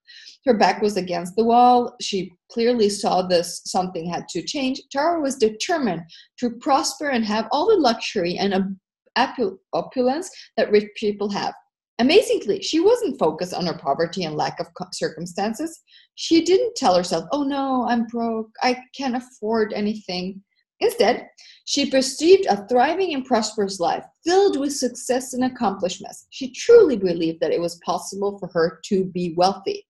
Her back was against the wall. She clearly saw this. Something had to change. Tara was determined to prosper and have all the luxury and opulence that rich people have. Amazingly, she wasn't focused on her poverty and lack of circumstances. She didn't tell herself, oh no, I'm broke. I can't afford anything. Instead, she perceived a thriving and prosperous life filled with success and accomplishments. She truly believed that it was possible for her to be wealthy.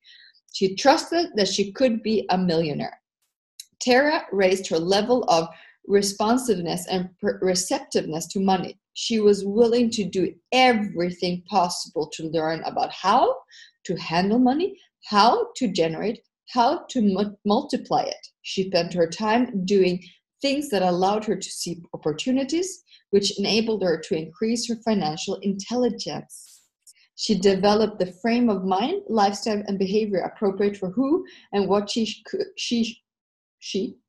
She trusted that she could be a millionaire. Tara raised her level of responsiveness and receptiveness to money. She was willing to do everything possible to learn about how to handle money, how to generate, how to multiply it. She spent her time doing things that allowed her to see opportunities, which enabled her to increase her financial intelligence. She developed the frame of mind, lifestyle, and behavior appropriate for who and what she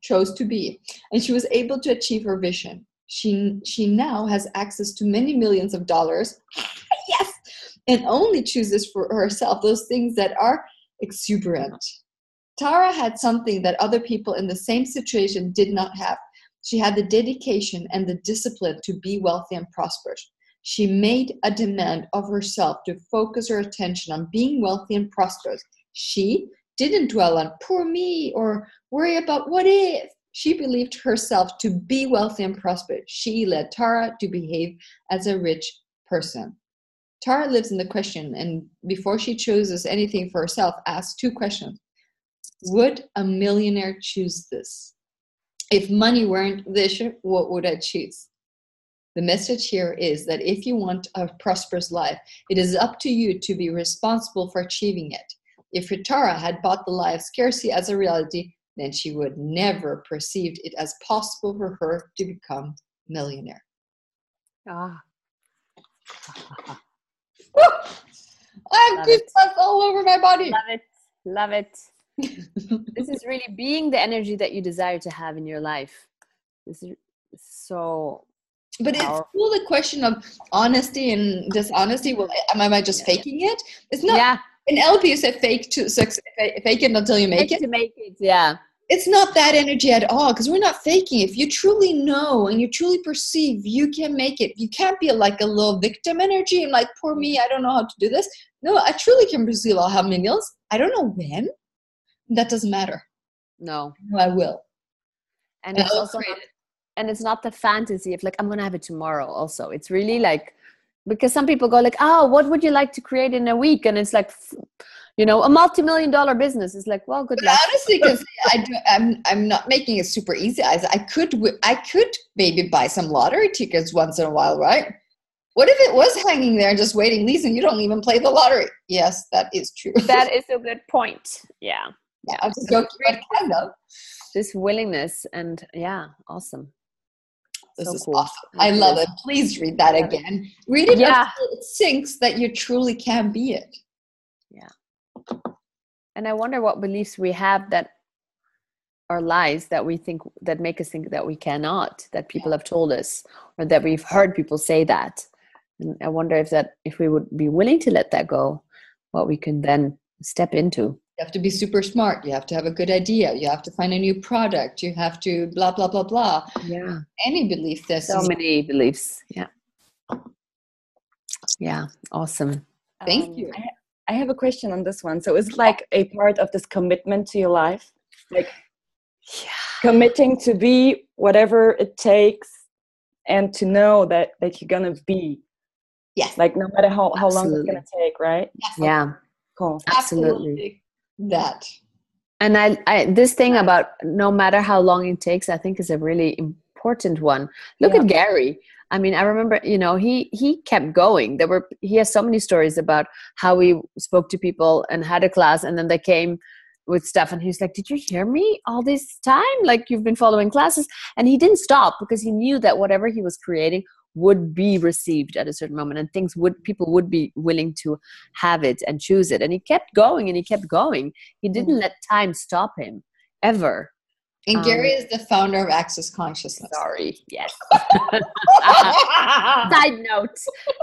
chose to be, and she was able to achieve her vision. She now has access to many millions of dollars, yes, and only chooses for herself those things that are exuberant. Tara had something that other people in the same situation did not have. She had the dedication and the discipline to be wealthy and prosperous. She made a demand of herself to focus her attention on being wealthy and prosperous. She didn't dwell on poor me or worry about what if. She believed herself to be wealthy and prosperous. She led Tara to behave as a rich person. Tara lives in the question, and before she chooses anything for herself, asks two questions. Would a millionaire choose this? If money weren't the issue, what would I choose? The message here is that if you want a prosperous life, it is up to you to be responsible for achieving it. If Tara had bought the lie of scarcity as a reality, then she would never perceived it as possible for her to become a millionaire. Ah. I have goosebumps all over my body. Love it. Love it. This is really being the energy that you desire to have in your life. This is so But powerful. It's still the question of honesty and dishonesty. Well, am I just faking it? It's not. Yeah. In LP, you say fake it until you make it. To make it, yeah. It's not that energy at all, because we're not faking it. If you truly know and you truly perceive, you can make it. You can't be like a little victim energy and like, poor me, I don't know how to do this. No, I truly can perceive I'll have millions. I don't know when. That doesn't matter. No. I will. And it's also it's not the fantasy of like, I'm going to have it tomorrow also. It's really like, because some people go like, oh, what would you like to create in a week? And it's like, a multi-million-dollar business. It's like, well, good luck. Honestly, because I'm not making it super easy. I could maybe buy some lottery tickets once in a while, right? What if it was hanging there just waiting? Lisen, you don't even play the lottery. Yes, that is true. That is a good point. Yeah. Yeah, I'll just go to kind of. This willingness and awesome. This is cool. Awesome. I love it. Please read that again. Read it until it sinks that you truly can be it. Yeah. And I wonder what beliefs we have that are lies that we think, that make us think that we cannot, that people have told us, or that we've heard people say that. And I wonder if we would be willing to let that go, what we can then step into. You have to be super smart. You have to have a good idea. You have to find a new product. You have to blah, blah, blah, blah. Yeah. Any belief system. So many beliefs. Yeah. Yeah. Awesome. Thank you. I have a question on this one. So is it like a part of this commitment to your life? Like committing to be whatever it takes and to know that you're going to be. Yes. Like no matter how long it's going to take, right? Yes. Yeah. Cool. Absolutely. That. And I this thing about no matter how long it takes, I think is a really important one. Look at Gary. I mean, I remember, he kept going. He has so many stories about how he spoke to people and had a class, and then they came with stuff, and he's like, did you hear me all this time? Like, you've been following classes. And he didn't stop, because he knew that whatever he was creating would be received at a certain moment, and people would be willing to have it and choose it. And he kept going and he kept going. He didn't let time stop him ever. And Gary is the founder of Access Consciousness. Sorry, yes. Side note.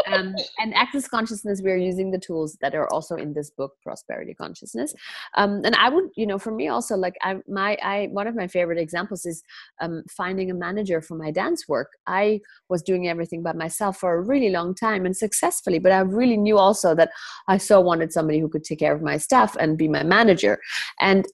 And Access Consciousness, we're using the tools that are also in this book, Prosperity Consciousness. And I would, for me also, like one of my favorite examples is finding a manager for my dance work. I was doing everything by myself for a really long time and successfully, but I really knew also that I so wanted somebody who could take care of my stuff and be my manager. And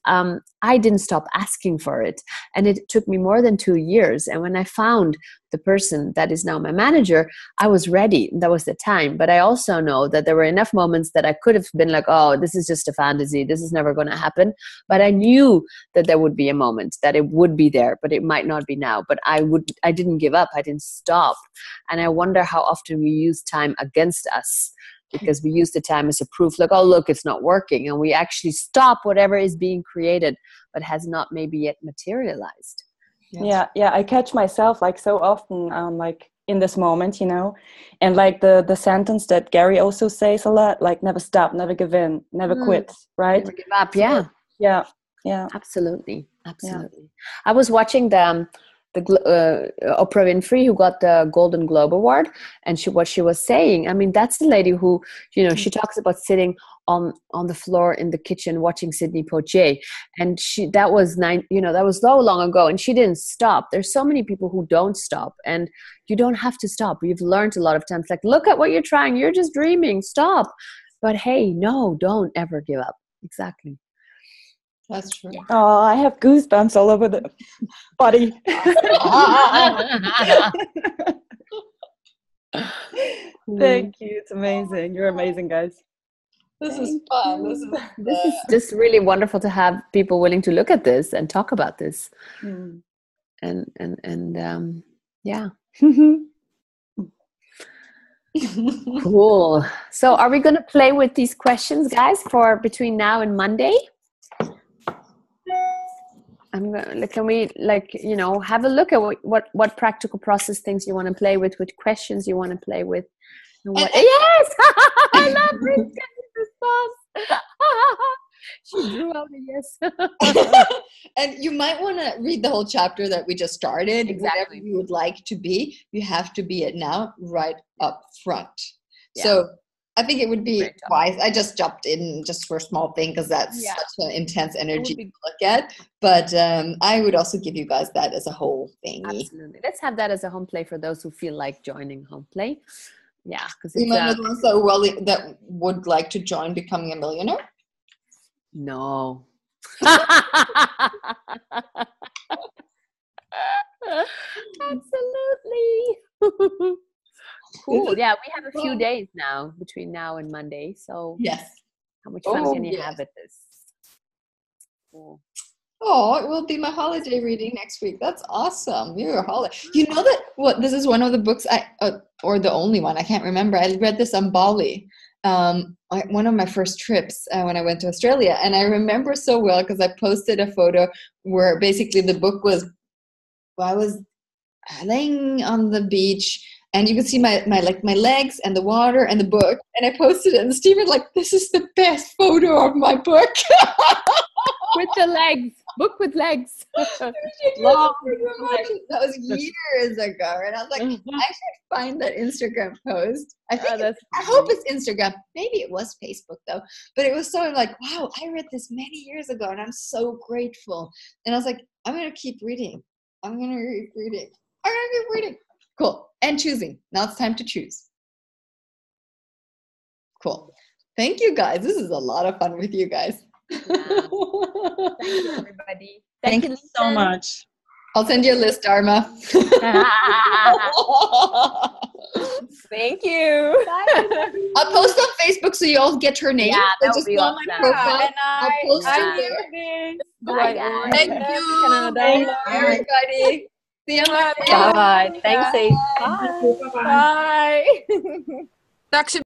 I didn't stop asking for it. And it took me more than 2 years. And when I found the person that is now my manager, I was ready. That was the time. But I also know that there were enough moments that I could have been like, oh, this is just a fantasy. This is never going to happen. But I knew that there would be a moment, that it would be there, but it might not be now. But I didn't give up. I didn't stop. And I wonder how often we use time against us, because we use the time as a proof, like, oh, look, it's not working. And we actually stop whatever is being created, but has not maybe yet materialized. Yes. Yeah. I catch myself like so often, like in this moment, and like the sentence that Gary also says a lot, like never stop, never give in, never quit, right? Never give up. Yeah. Yeah. Absolutely. Yeah. I was watching the Oprah Winfrey, who got the Golden Globe Award, and what she was saying, I mean, that's the lady who, she talks about sitting on the floor in the kitchen watching Sidney Poitier, and that was so long ago, and she didn't stop. There's so many people who don't stop, and you don't have to stop. You've learned a lot of times, like, look at what you're trying, you're just dreaming, stop. But hey, no, don't ever give up. Exactly. That's true. Oh, I have goosebumps all over the body. Thank you. It's amazing. You're amazing, guys. This is fun. This is just really wonderful to have people willing to look at this and talk about this. And yeah. Cool. So are we going to play with these questions, guys, for between now and Monday? Can we have a look at what practical process things you want to play with, which questions you want to play with? Yes! I love Rita's response. She drew out a yes. And you might want to read the whole chapter that we just started. Exactly. Whatever you would like to be, you have to be it now, right up front. Yeah. So I think it would be wise. I just jumped in just for a small thing because that's such an intense energy to look at. But I would also give you guys that as a whole thing. Absolutely. Let's have that as a home play for those who feel like joining home play. Yeah. Because that would like to join Becoming a Millionaire? No. Absolutely. Cool. Yeah, we have a few days now between now and Monday. So yes, how much fun can you have at this? Cool. Oh, it will be my holiday reading next week. That's awesome. You're a holiday. You know that this is one of the books or the only one, I can't remember. I read this on Bali. One of my first trips when I went to Australia, and I remember so well because I posted a photo where basically the book was, I was laying on the beach and you could see my legs and the water and the book, and I posted it, and Stephen this is the best photo of my book. With the legs, book with legs. That was years ago, and I was like, I should find that Instagram post. I hope it's Instagram. Maybe it was Facebook though, but it was so wow, I read this many years ago, and I'm so grateful. And I was like, I'm gonna keep reading. I'm gonna keep reading. Cool. And choosing. Now it's time to choose. Cool. Thank you guys. This is a lot of fun with you guys. Yeah. Thank you, everybody. Thank you so much. I'll send you a list, Dharma. Thank you. I'll post on Facebook so you all get her name. Yeah, that would just be go awesome. on my profile. And I'll post it there. this. Bye, guys. Thank you. Thanks, everybody. See you Monday. Bye. Thanks, Eve. Bye. Bye. Taxi.